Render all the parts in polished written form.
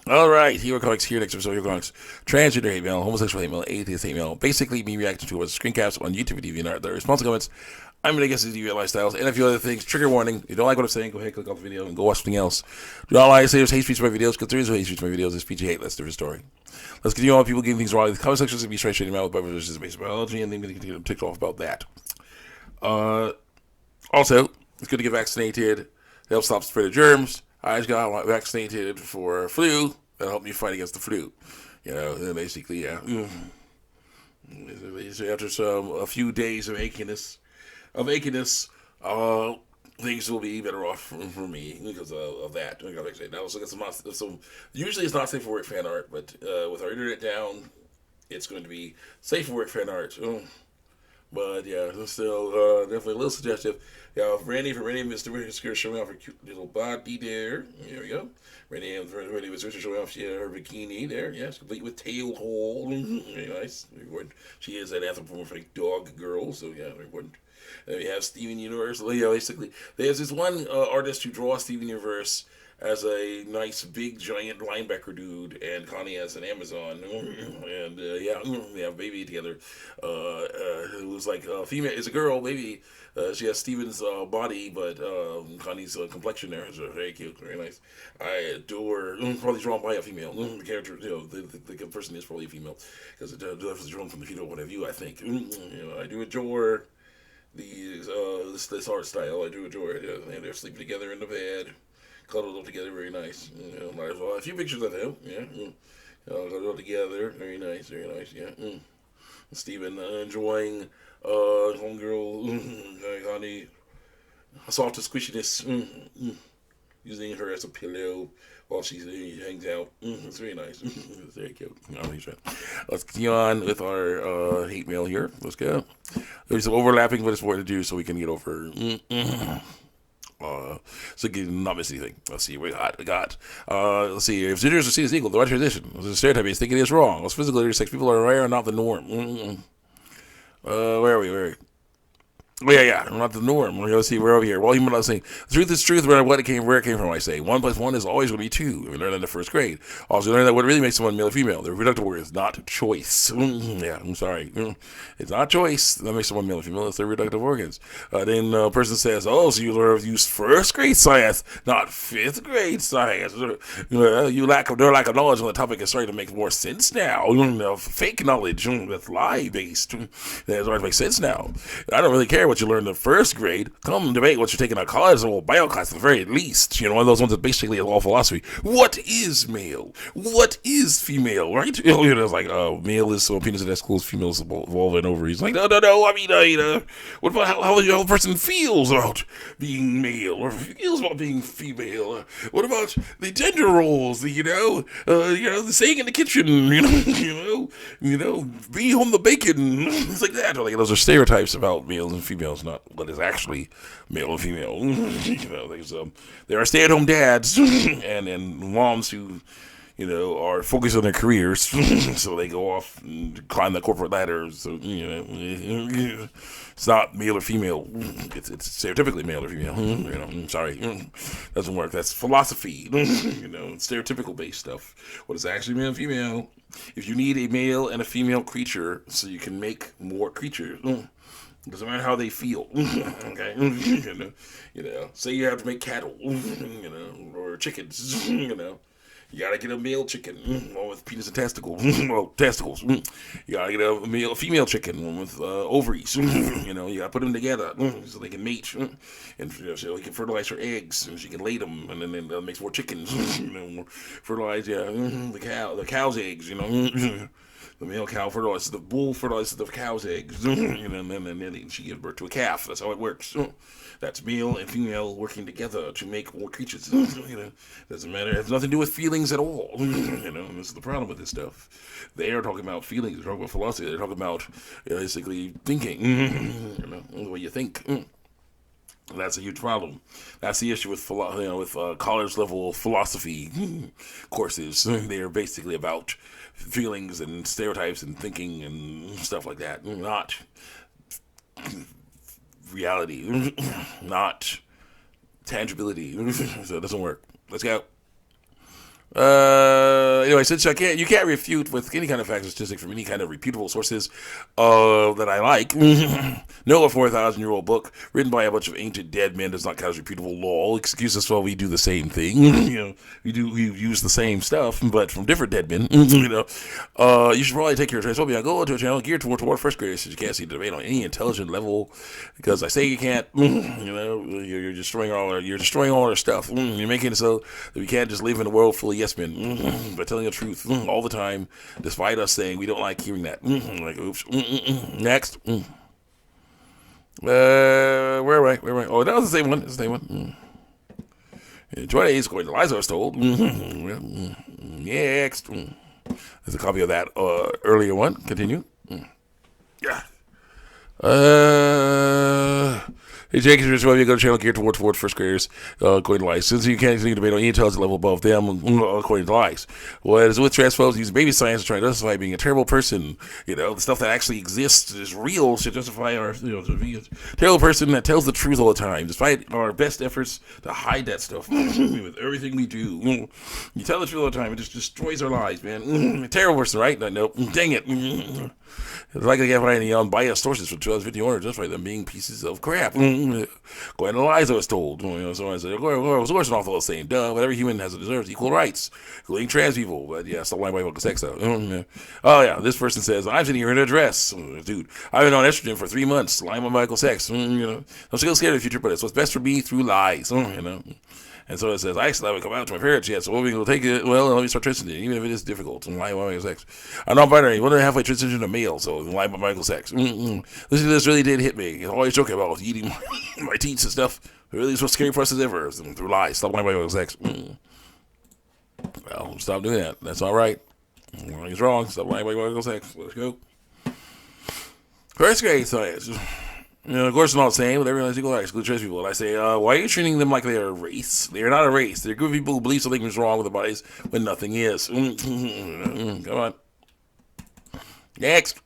All right, Hero Comics here. Next episode of Hero Comics. Transgender hate mail, homosexual hate mail, atheist hate mail. Basically, me reacting to what's screen caps on YouTube and TV and art. The response comments. I'm going to guess these deviant lifestyles and a few other things. Trigger warning. If you don't like what I'm saying, go ahead, click off the video and go watch something else. Do not lie, say there's hate speech to my videos, because there is no hate speech to my videos. There's speech you hate. That's a different story. Let's continue on. People getting things wrong. The comment section is going to be straight out with beverages based biology, and then going to continue to tick off about that. Also, it's good to get vaccinated. It helps stop the spread of germs. I just got vaccinated for flu. That'll help me fight against the flu. You know, basically, yeah. After a few days of achiness, things will be better off for me because of that. I gotta say, now let's look at some. Usually, it's not safe for work fan art, but with our internet down, it's going to be safe for work fan art. But yeah, it's still definitely a little suggestive. Yeah, Randy Mr. Whisker showing off her cute little body there. There we go. Randy was showing off her bikini there. Yes, complete with tail hole. Very nice. Very important. She is an anthropomorphic dog girl, so yeah, very important. Then we have Steven Universe. Yeah, basically, there's this one artist who draws Steven Universe as a nice, big, giant linebacker dude, and Connie as an Amazon, and they have a baby together. It was like female is a girl, baby. She has Steven's body, but Connie's complexion there is very cute, very nice. I adore. Probably drawn by a female. The character, the person is probably a female because it was drawn from the female point of view. I think. I do adore this art style. I do adore it. And they're sleeping together in the bed, cuddled up together, very nice. Might as well have a few pictures of them. Yeah, cuddled up together, very nice, very nice. Yeah. Steven enjoying homegirl, honey, soft squishiness, using her as a pillow while she hangs out. It's very nice. It's very cute. Let's continue on with our hate mail here. Let's go. There's some overlapping, but it's important to do so we can get over. So you can not miss anything. Let's see what we got. Let's see. If genders are seen as equal, the right transition. The stereotype is thinking it's wrong. Most physical intersex people are rare and not the norm. Where are we? Yeah, not the norm. Let's see, we're over here. Well, human, let's say, the truth is truth, where it came from, I say. 1 plus 1 is always going to be 2. We learned that in the first grade. Also, we learned that what really makes someone male or female. The reproductive word is not choice. Yeah, I'm sorry. It's not choice that makes someone male or female. It's their reproductive organs. Then a person says, oh, so you learn to use first grade science, not 5th grade science. You lack of knowledge on the topic is starting to make more sense now. Fake knowledge that's lie-based. That's starting to make sense now. I don't really care what you learned in first grade. Come debate what you're taking a college or bio class at the very least. One of those ones that basically is all philosophy. What is male? What is female? Right? It's like male is penis and testicles, female is vulva and ovaries. Like no. I mean, what about how a person feels about being male or feels about being female? What about the gender roles? The saying in the kitchen. Be home the bacon. It's like that. Like those are stereotypes about males and females. Not what is actually male and female. There are stay-at-home dads and moms who, are focused on their careers, so they go off and climb the corporate ladder. So it's not male or female. It's stereotypically male or female. Sorry, doesn't work. That's philosophy. Stereotypical based stuff. What is actually male and female? If you need a male and a female creature, so you can make more creatures. Doesn't matter how they feel. Okay, say you have to make cattle, or chickens, You gotta get a male chicken, one with penis and testicles. Well, testicles. You gotta get a female chicken, one with ovaries. You gotta put them together so they can mate, and so they can fertilize her eggs, and she can lay them, and then that makes more chickens. Fertilize, the cow's eggs. The male cow fertilizes the bull, fertilizes the cow's eggs, and then she gives birth to a calf. That's how it works. That's male and female working together to make more creatures. Doesn't matter. It has nothing to do with feelings at all. And this is the problem with this stuff. They are talking about feelings. They're talking about philosophy. They're talking about basically thinking. The way you think. That's a huge problem. That's the issue with college level philosophy courses. They are basically about feelings and stereotypes and thinking and stuff like that. Not reality. Not tangibility. So it doesn't work. Let's go. anyway, since you can't refute with any kind of fact or statistic from any kind of reputable sources that I like, no, a 4,000-year-old book written by a bunch of ancient dead men does not count as reputable law. Excuse us while we do the same thing. We use the same stuff, but from different dead men. You should probably take your transphobia. Go to a channel geared toward first graders. You can't see the debate on any intelligent level because I say you can't. You're destroying all our stuff. You're making it so that we can't just live in a world full of yes men by telling the truth all the time, despite us saying we don't like hearing that. Like, oops. Next. Where am I? Oh, that was the same one. It's the same one. 20 days according to Liza was told. Next. There's a copy of that earlier one. Continue. Yeah. Hey, Jake, you go to channel geared towards first graders, according to lies. Since you can't continue debate on any intelligence level above them, according to lies. What is with transphobes using baby science to try to justify being a terrible person? The stuff that actually exists is real should justify our, to be a terrible person that tells the truth all the time, despite our best efforts to hide that stuff with everything we do. You tell the truth all the time, it just destroys our lives, man. Terrible person, right? Nope. Dang it. It's like they can't find any unbiased sources for 2050 order justify them being pieces of crap. Going to lies I was told. So I said, of course, not all the same. Duh, but every human has deserves equal rights, including trans people. But yeah, stop lying about sex though. Oh yeah, this person says, I'm sitting here in a dress. Dude, I've been on estrogen for 3 months, lying about medical sex. I'm still scared of the future, but it's what's best for me through lies. And so it says, I still haven't come out to my parents yet, so we'll take it. Well, let me start transitioning, even if it is difficult. And lie about medical sex. I'm not binary. One and a halfway transition to male, so lie about medical sex. This really did hit me. All you're joking about was eating my teats and stuff. It really is what's scary for us as ever. Through lies. Stop lying about medical sex. Well, stop doing that. That's all right. Nothing's wrong. Stop lying about medical sex. Let's go. First grade science. Of course, it's not the same, but everyone has equal rights, exclude trans people. And I say, why are you treating them like they are a race? They are not a race. They're good people who believe something is wrong with their bodies when nothing is. Come on. Next.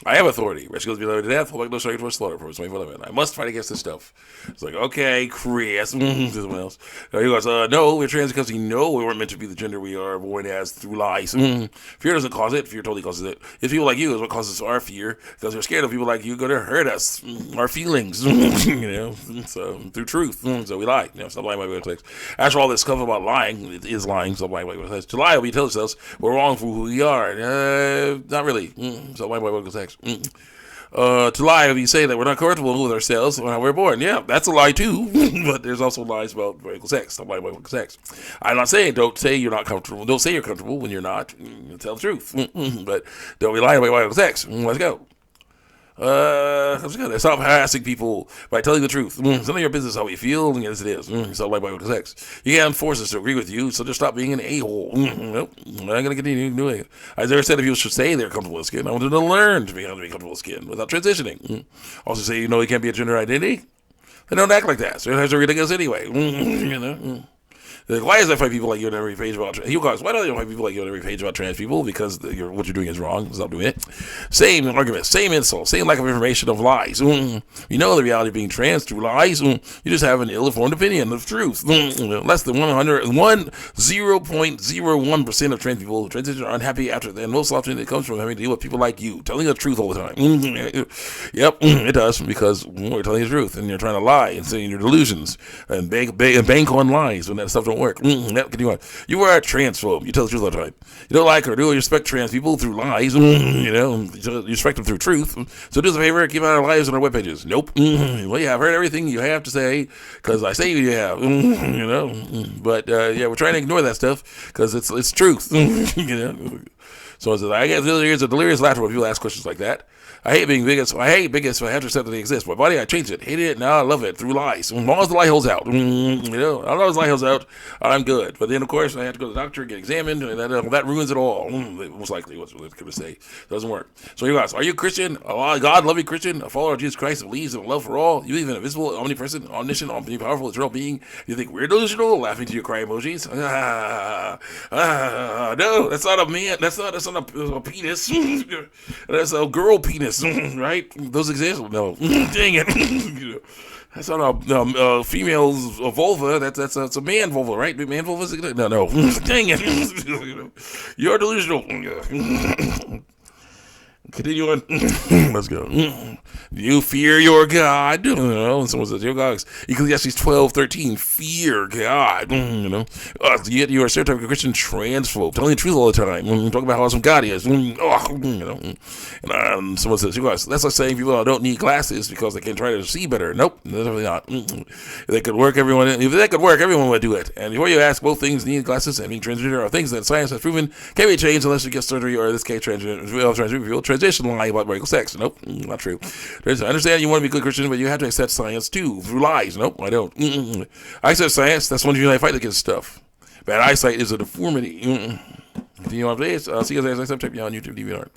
I have authority. Rest goes below to death. Hold back no strike for slaughter. For 24/11. I must fight against this stuff. It's like, okay, Chris. Someone else. He goes, no, we're trans because we know we weren't meant to be the gender we are born as through lies. Fear doesn't cause it. Fear totally causes it. It's people like you is what causes our fear because we're scared of people like you going to hurt us, our feelings. So through truth. So we lie. Stop lying about sex. After all this stuff about lying, it is lying. Stop lying about sex. To lie, we tell ourselves we're wrong for who we are. Not really. Stop lying about sex. To lie if you say that we're not comfortable with ourselves when we're born. Yeah, that's a lie too. But there's also lies about medical sex. Stop lying about sex. I'm not saying don't say you're not comfortable. Don't say you're comfortable when you're not. Tell the truth. But don't be lying about medical sex. Let's go. Stop harassing people by telling the truth. It's none of your business how you feel. Yes, it is. Stop lying about sex. You can't force us to agree with you, so just stop being an a-hole. Nope. I'm not going to continue doing it. I never said if people should say they're comfortable with skin. I want them to learn to be comfortable with skin without transitioning. Also say, you can't be a gender identity. They don't act like that. So it has to ridiculous anyway. Why is that fight people like you on every page about trans? Why don't you fight people like you on every page about trans people? Because what you're doing is wrong. Stop doing it. Same argument, same insult, same lack of information of lies. The reality of being trans through lies. You just have an ill-informed opinion of truth. Less than 0.01% of trans people who transition are unhappy after that. And most often it comes from having to deal with people like you, telling the truth all the time. Yep, it does, because we're telling the truth, and you're trying to lie and saying your delusions and bank on lies when that stuff don't work. Continue on. You are a transphobe. You tell the truth all the time. You don't like or do respect trans people through lies. You respect them through truth. So do us a favor, keep out our lives on our web pages. Nope. Well, yeah, I've heard everything you have to say because I say you have. But we're trying to ignore that stuff because it's truth. So I get delirious laughter when people ask questions like that. I hate being biggest. I hate biggest. I have to accept that they exist. My body, I changed it. Hated it. Now I love it through lies. As long as the lie holds out. As long as the lie holds out, I'm good. But then, of course, I have to go to the doctor, get examined, and that ruins it all. Most likely, what's going to say. Doesn't work. So you guys, are you a Christian? A God-loving Christian? A follower of Jesus Christ who believes in love for all? You believe in an invisible, omnipresent, omniscient, omnipowerful, eternal being? You think we're delusional? Laughing to your cry emojis? No, that's not a man. That's not a penis. That's a girl penis, right? Those exist? No. Dang it. That's not a female's vulva. That's a man vulva, right? Man vulva. No. Dang it! You're delusional. Continue on. Let's go. You fear your God. And someone says, your God. Ecclesiastes 12:13. Fear God. Yet you are a stereotypical Christian transphobe, telling the truth all the time. Talking about how awesome God is. And someone says, you guys, that's like saying people don't need glasses because they can try to see better. Nope, definitely not. If they could work, everyone would do it. And before you ask, both things, needing glasses and being transgender, are things that science has proven can be changed unless you get surgery or, in this case, transition lie about medical sex. Nope, not true. I understand you want to be a good Christian, but you have to accept science too through lies. Nope, I don't. I accept science. That's one reason I fight against stuff. Bad eyesight is a deformity. Continue on, please. See you guys next time. Check me out on YouTube, DeviantArt.